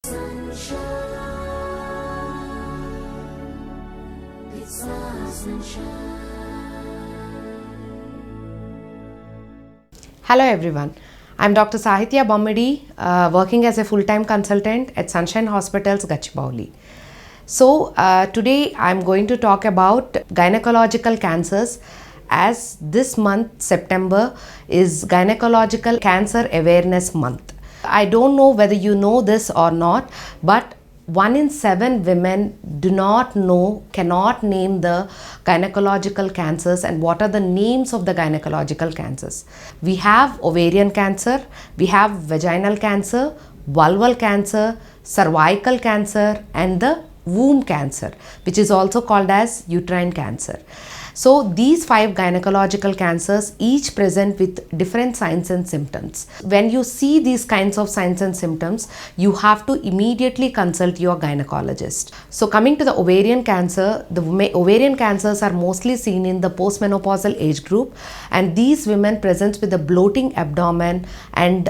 Sunshine, it's our sunshine. Hello everyone, I'm Dr. Sahitya Bommidi, working as a full-time consultant at Sunshine Hospitals, Gachibowli. So today I'm going to talk about gynecological cancers, as this month, September, is Gynecological Cancer Awareness Month. I don't know whether you know this or not, but 1 in 7 women do not know, cannot name the gynecological cancers and what are the names of the gynecological cancers. We have ovarian cancer, we have vaginal cancer, vulval cancer, cervical cancer and the womb cancer, which is also called as uterine cancer. So these 5 gynecological cancers each present with different signs and symptoms. When you see these kinds of signs and symptoms, you have to immediately consult your gynecologist. So coming to the ovarian cancer, the ovarian cancers are mostly seen in the postmenopausal age group, and these women present with a bloating abdomen and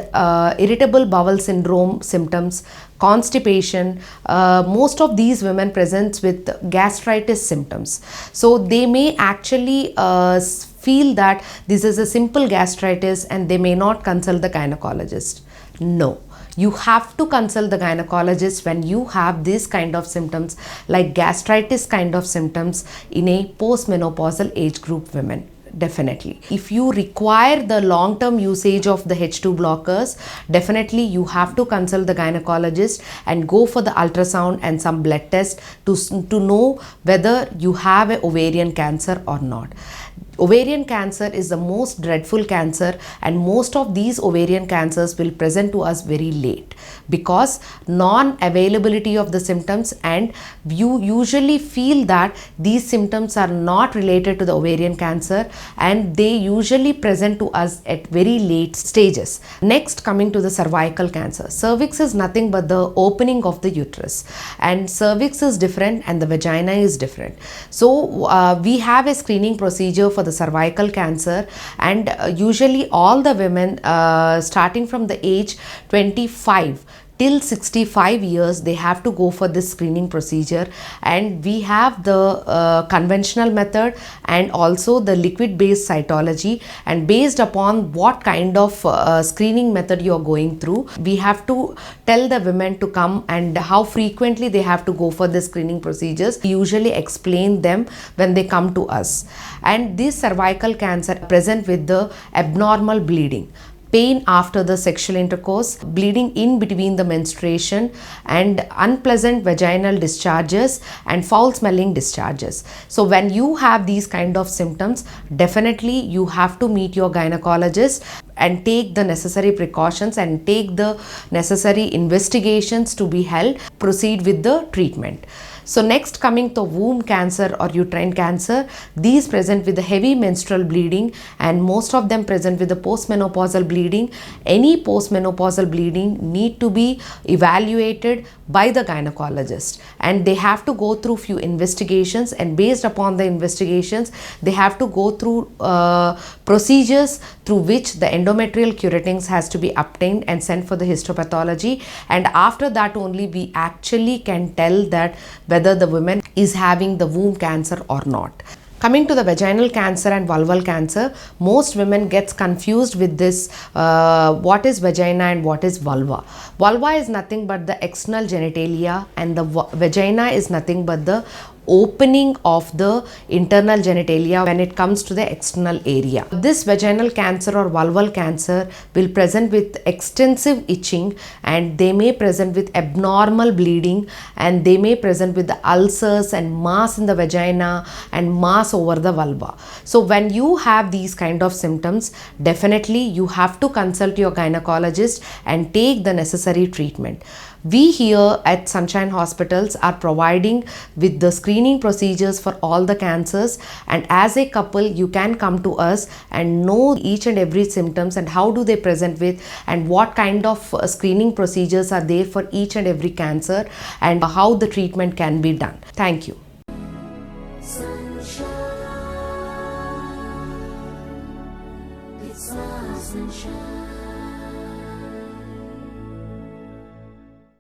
irritable bowel syndrome symptoms, constipation. Most of these women present with gastritis symptoms. So they may actually feel that this is a simple gastritis and they may not consult the gynecologist. No. You have to consult the gynecologist when you have this kind of symptoms, like gastritis kind of symptoms in a postmenopausal age group women. Definitely. If you require the long-term usage of the H2 blockers, definitely you have to consult the gynecologist and go for the ultrasound and some blood test to know whether you have an ovarian cancer or not. Ovarian cancer is the most dreadful cancer, and most of these ovarian cancers will present to us very late because non-availability of the symptoms, and you usually feel that these symptoms are not related to the ovarian cancer and they usually present to us at very late stages. Next, coming to the cervical cancer. Cervix is nothing but the opening of the uterus, and cervix is different and the vagina is different. So we have a screening procedure for the cervical cancer, and usually all the women starting from the age 25 till 65 years, they have to go for this screening procedure. And we have the conventional method and also the liquid based cytology, and based upon what kind of screening method you are going through, we have to tell the women to come and how frequently they have to go for the screening procedures. We usually explain them when they come to us. And this cervical cancer present with the abnormal bleeding, pain after the sexual intercourse, bleeding in between the menstruation, and unpleasant vaginal discharges and foul smelling discharges. So when you have these kind of symptoms, definitely you have to meet your gynecologist and take the necessary precautions and take the necessary investigations to be held, proceed with the treatment. So next, coming to womb cancer or uterine cancer, these present with the heavy menstrual bleeding, and most of them present with the postmenopausal bleeding. Any postmenopausal bleeding need to be evaluated by the gynecologist, and they have to go through few investigations, and based upon the investigations they have to go through procedures through which the endometrial curettings has to be obtained and sent for the histopathology, and after that only we actually can tell that whether the woman is having the womb cancer or not. Coming to the vaginal cancer and vulval cancer, most women gets confused with this, what is vagina and what is vulva. Vulva is nothing but the external genitalia, and the vagina is nothing but the opening of the internal genitalia when it comes to the external area. This vaginal cancer or vulval cancer will present with extensive itching, and they may present with abnormal bleeding, and they may present with the ulcers and mass in the vagina and mass over the vulva. So when you have these kind of symptoms, definitely you have to consult your gynecologist and take the necessary treatment. We here at Sunshine Hospitals are providing with the screening procedures for all the cancers, and as a couple you can come to us and know each and every symptoms and how do they present with, and what kind of screening procedures are there for each and every cancer, and how the treatment can be done. Thank you.